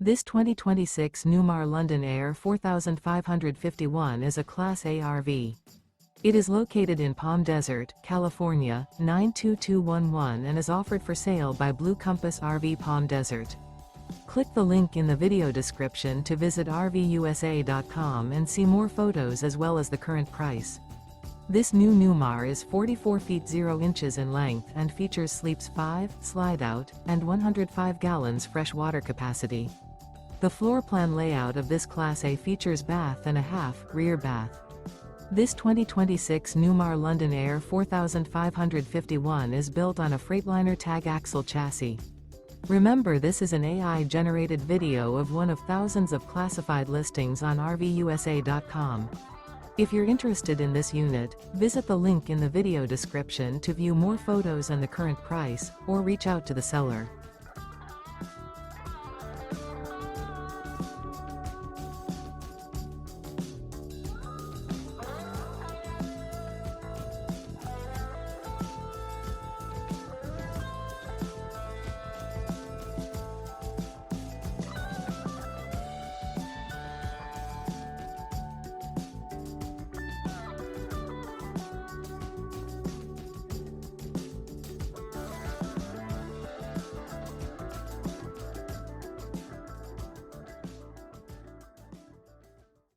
This 2026 Newmar London Aire 4551 is a Class A RV. It is located in Palm Desert, California, 92211 and is offered for sale by Blue Compass RV Palm Desert. Click the link in the video description to visit RVUSA.com and see more photos as well as the current price. This new Newmar is 44 feet 0 inches in length and features sleeps 5, slide-out, and 105 gallons fresh water capacity. The floor plan layout of this Class A features bath and a half, rear bath. This 2026 Newmar London Aire 4551 is built on a Freightliner Tag Axle chassis. Remember, this is an AI-generated video of one of thousands of classified listings on RVUSA.com. If you're interested in this unit, visit the link in the video description to view more photos and the current price, or reach out to the seller.